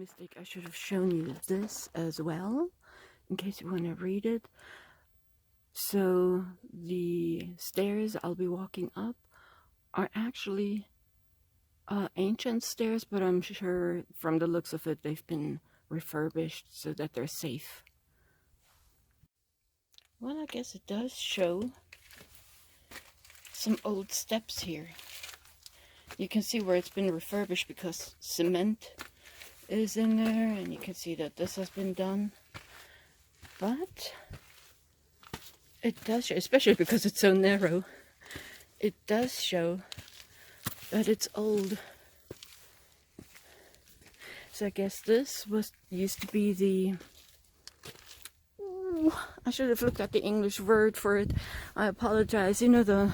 mistake. I should have shown you this as well, in case you want to read it. So the stairs I'll be walking up are actually ancient stairs, but I'm sure from the looks of it they've been refurbished so that they're safe. Well, I guess it does show some old steps here. You can see where it's been refurbished because cement is in there, and you can see that this has been done. But it does show, especially because it's so narrow, it does show that it's old. So I guess this used to be the... Ooh, I should have looked at the English word for it. I apologize. You know, the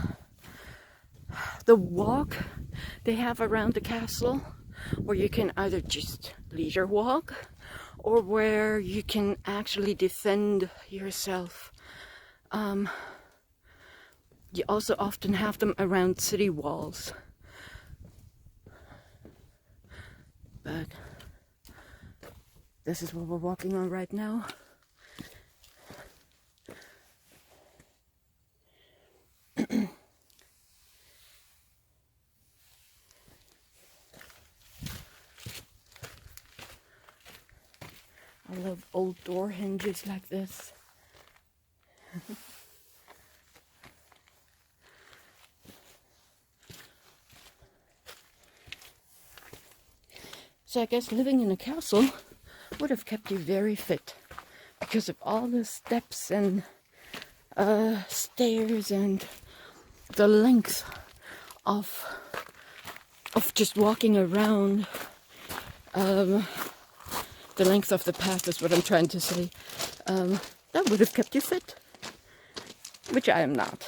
walk they have around the castle, where you can either just leisure walk or where you can actually defend yourself. You also often have them around city walls. But this is what we're walking on right now. I love old door hinges like this. So I guess living in a castle would have kept you very fit because of all the steps and stairs and the length of just walking around. The length of the path is what I'm trying to say. That would have kept you fit, which I am not.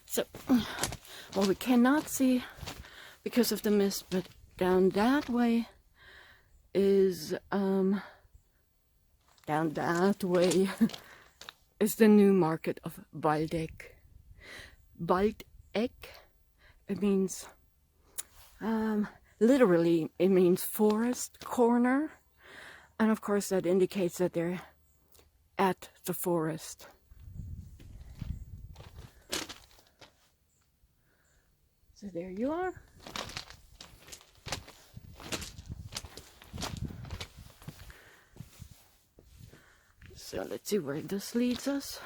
So, well, we cannot see because of the mist, but down that way is down that way is the new market of Waldeck. Waldeck, it means literally it means forest corner, and of course that indicates that they're at the forest. So there you are. So let's see where this leads us.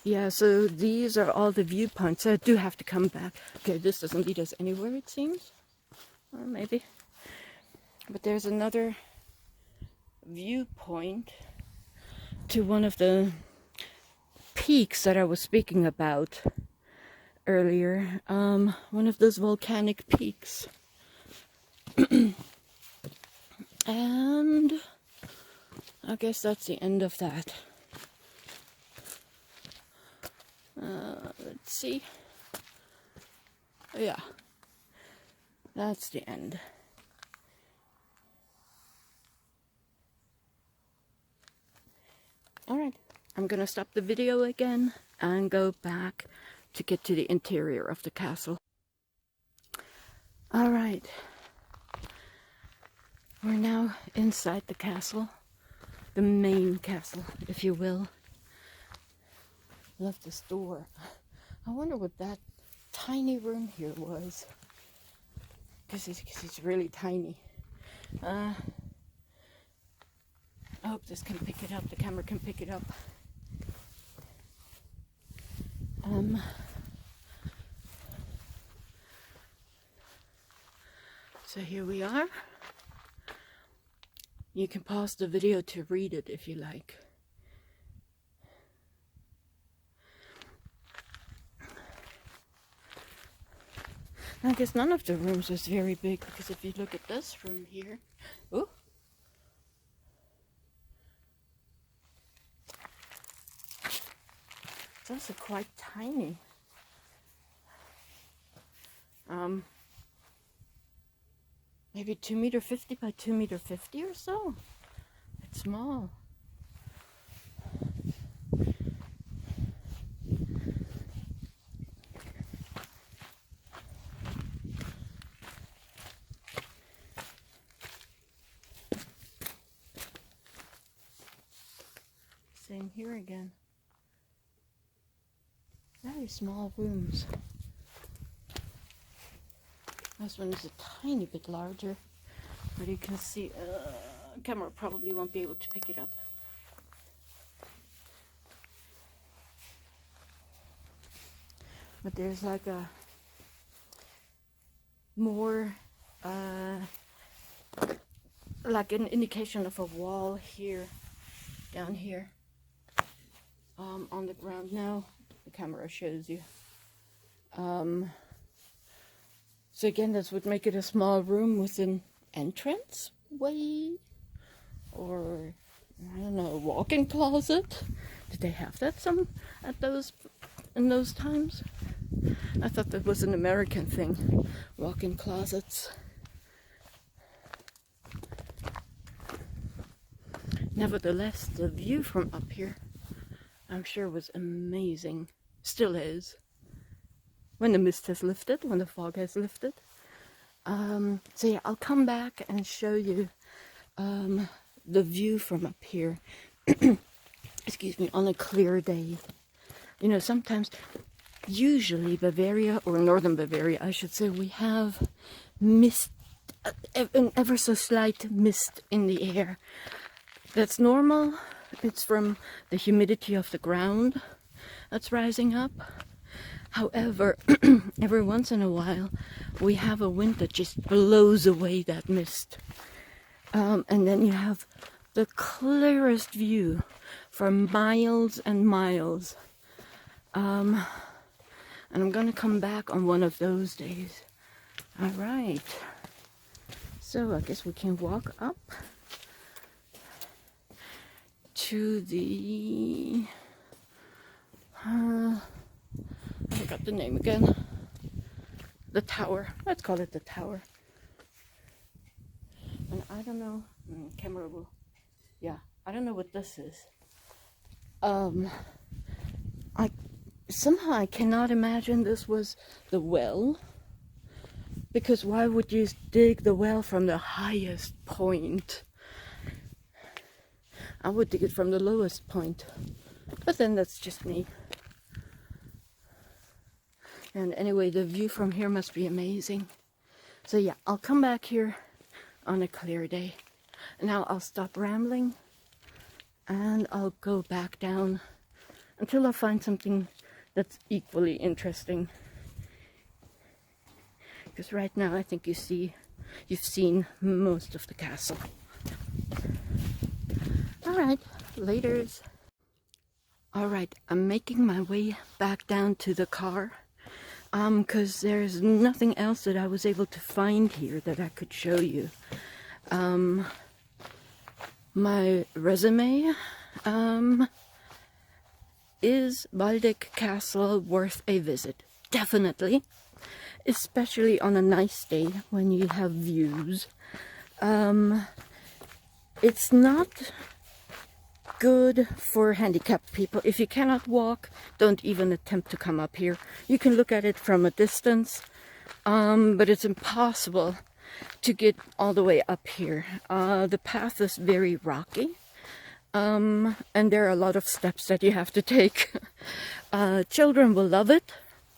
Yeah, so these are all the viewpoints. I do have to come back. Okay, this doesn't lead us anywhere, it seems. Or maybe. But there's another viewpoint to one of the peaks that I was speaking about earlier. One of those volcanic peaks. And I guess that's the end of that. Let's see. Yeah, that's the end. Alright, I'm gonna stop the video again and go back to get to the interior of the castle. Alright, we're now inside the castle, the main castle, if you will. Love this door. I wonder what that tiny room here was, because it's really tiny. I hope this can pick it up, the camera can pick it up. So here we are. You can pause the video to read it if you like. I guess none of the rooms is very big, because if you look at this room here, oh, it's also quite tiny. Maybe 2.50 meters by 2.50 meters or so. It's small. Same here again. Very small rooms. This one is a tiny bit larger, but you can see, camera probably won't be able to pick it up. But there's like a more, like an indication of a wall here, down here, on the ground now. The camera shows you. So again, this would make it a small room with an entrance way, or I don't know, a walk-in closet. Did they have that in those times? I thought that was an American thing, walk-in closets. Nevertheless, the view from up here, I'm sure, was amazing. Still is. When the mist has lifted, when the fog has lifted. So yeah, I'll come back and show you the view from up here. Excuse me, on a clear day. You know, sometimes, usually Bavaria, or northern Bavaria, I should say, we have mist, an ever so slight mist in the air. That's normal. It's from the humidity of the ground that's rising up. However, every once in a while, we have a wind that just blows away that mist. And then you have the clearest view for miles and miles. And I'm going to come back on one of those days. All right. So I guess we can walk up to the... I forgot the name again. The tower. Let's call it the tower. And I don't know. Camera will. Yeah, I don't know what this is. Somehow I cannot imagine this was the well. Because why would you dig the well from the highest point? I would dig it from the lowest point. But then that's just me. And anyway, the view from here must be amazing. So yeah, I'll come back here on a clear day. Now I'll stop rambling and I'll go back down until I find something that's equally interesting. Because right now I think you've seen most of the castle. Alright, laters. Alright, I'm making my way back down to the car. Because there's nothing else that I was able to find here that I could show you. My resume, is Waldeck Castle worth a visit? Definitely. Especially on a nice day when you have views. It's not good for handicapped people. If you cannot walk, don't even attempt to come up here. You can look at it from a distance, but it's impossible to get all the way up here. The path is very rocky, and there are a lot of steps that you have to take. Children will love it,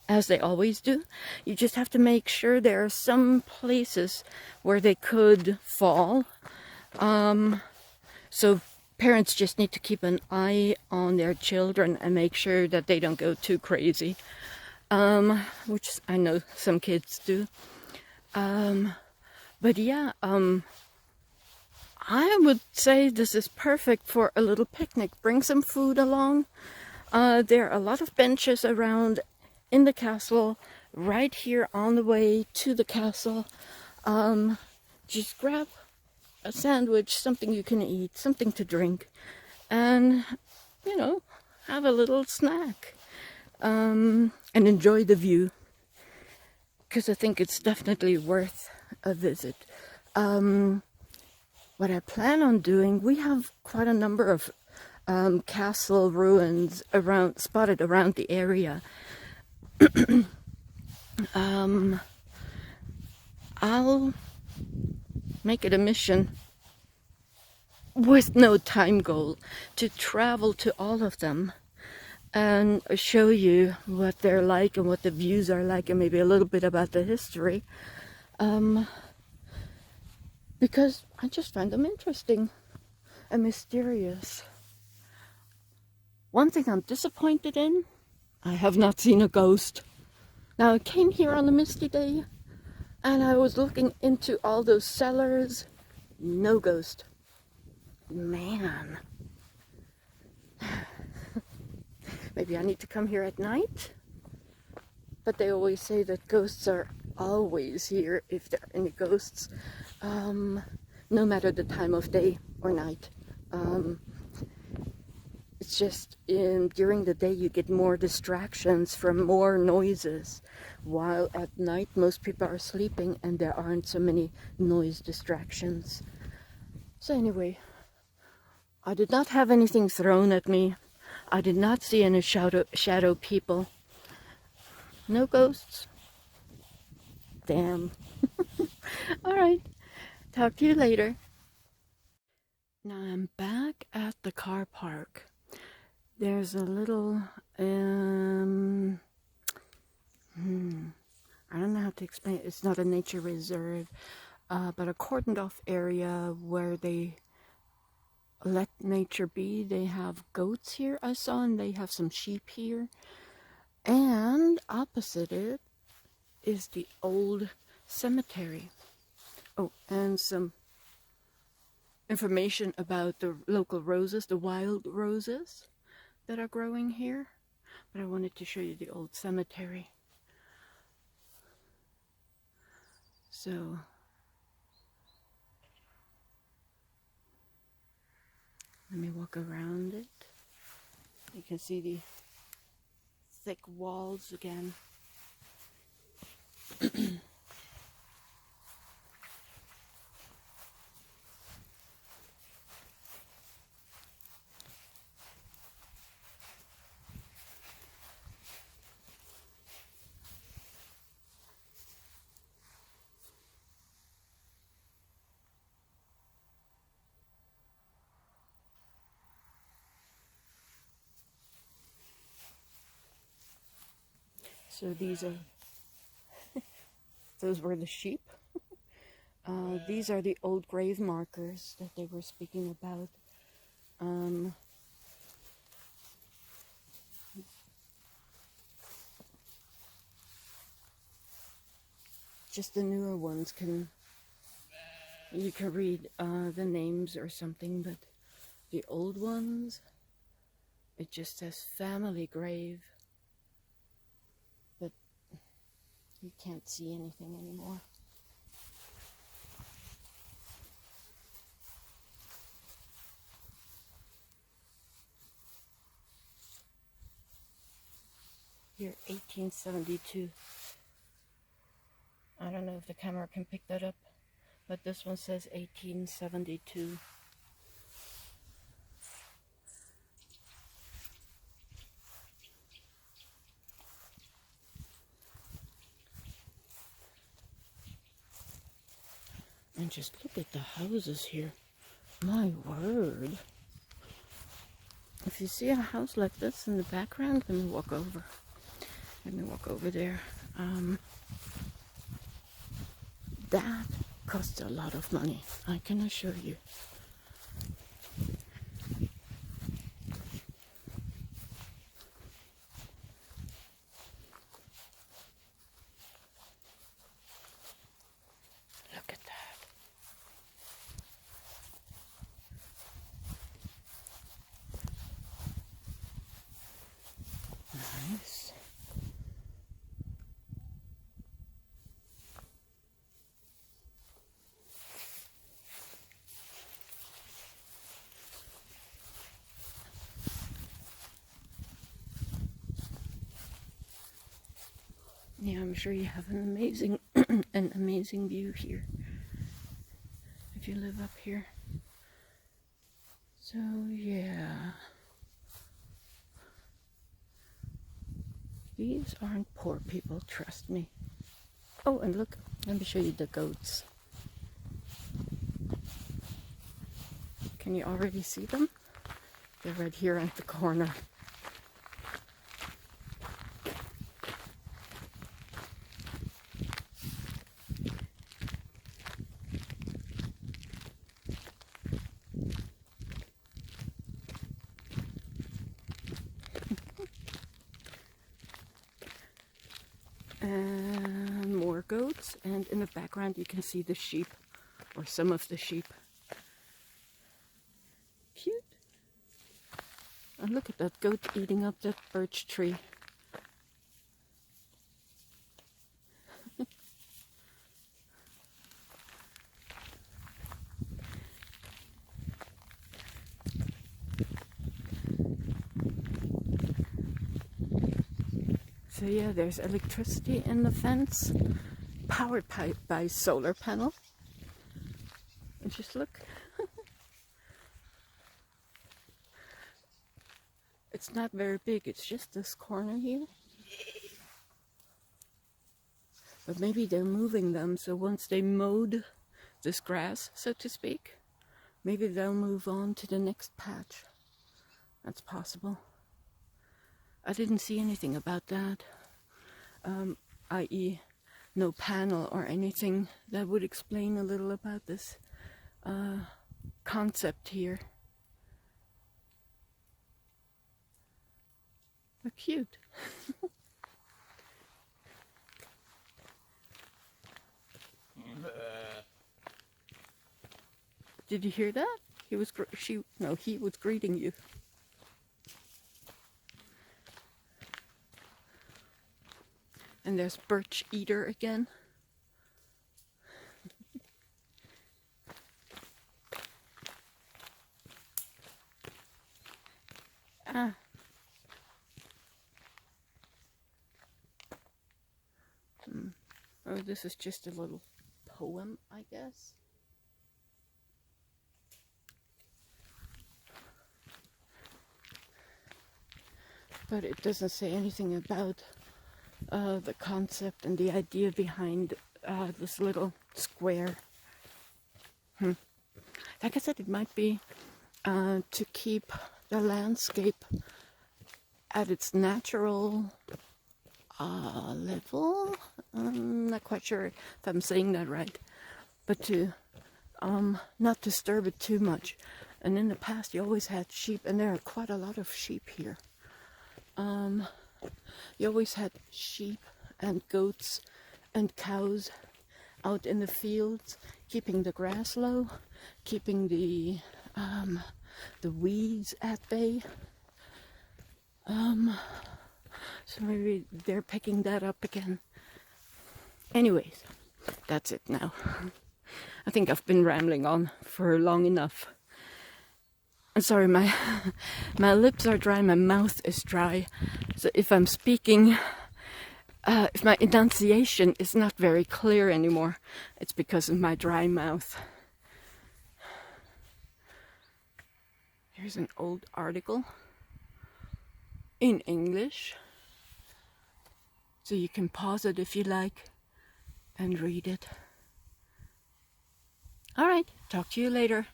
as they always do. You just have to make sure there are some places where they could fall. So parents just need to keep an eye on their children and make sure that they don't go too crazy, which I know some kids do. But yeah, I would say this is perfect for a little picnic. Bring some food along. There are a lot of benches around in the castle, right here on the way to the castle. Just grab a sandwich, something you can eat, something to drink, and, you know, have a little snack, and enjoy the view, because I think it's definitely worth a visit. What I plan on doing, we have quite a number of castle ruins spotted around the area. I'll make it a mission with no time goal to travel to all of them and show you what they're like and what the views are like and maybe a little bit about the history, because I just find them interesting and mysterious. One thing I'm disappointed in, I have not seen a ghost. Now, I came here on a misty day and I was looking into all those cellars. No ghost. Man. Maybe I need to come here at night. But they always say that ghosts are always here, if there are any ghosts. No matter the time of day or night. It's just during the day you get more distractions from more noises, while at night most people are sleeping and there aren't so many noise distractions. So anyway, I did not have anything thrown at me. I did not see any shadow people. No ghosts. Damn. Alright, talk to you later. Now I'm back at the car park. There's a little, I don't know how to explain it. It's not a nature reserve, but a cordoned off area where they let nature be. They have goats here, I saw, and they have some sheep here. And opposite it is the old cemetery. Oh, and some information about the local roses, the wild roses that are growing here. But I wanted to show you the old cemetery. So let me walk around it. You can see the thick walls again. So these are, those were the sheep. These are the old grave markers that they were speaking about. Just the newer ones you can read the names or something, but the old ones, it just says family grave. But you can't see anything anymore. Here, 1872. I don't know if the camera can pick that up, but this one says 1872. And just look at the houses here. My word. If you see a house like this in the background, let me walk over. Let me walk over there. That costs a lot of money, I can assure you. Look at that. Nice. Yeah, I'm sure you have an amazing view here if you live up here. So yeah, these aren't poor people, trust me. Oh, and look, let me show you the goats. Can you already see them? They're right here at the corner. And more goats, and in the background you can see the sheep, or some of the sheep. Cute. And look at that goat eating up that birch tree. So yeah, there's electricity in the fence, powered by solar panel. And just look. It's not very big, it's just this corner here. But maybe they're moving them, so once they mowed this grass, so to speak, maybe they'll move on to the next patch. That's possible. I didn't see anything about that, i.e. no panel or anything that would explain a little about this concept here. They're cute. Did you hear that? He was greeting you. And there's Birch Eater again. Ah. Oh, this is just a little poem, I guess. But it doesn't say anything about the concept and the idea behind this little square. Like I said, it might be to keep the landscape at its natural level. I'm not quite sure if I'm saying that right, but to not disturb it too much. And in the past you always had sheep, and there are quite a lot of sheep here. You always had sheep and goats and cows out in the fields, keeping the grass low, keeping the weeds at bay. So maybe they're picking that up again. Anyways, that's it now. I think I've been rambling on for long enough. I'm sorry, my lips are dry, my mouth is dry. So if I'm speaking, if my enunciation is not very clear anymore, it's because of my dry mouth. Here's an old article in English, so you can pause it if you like and read it. All right, talk to you later.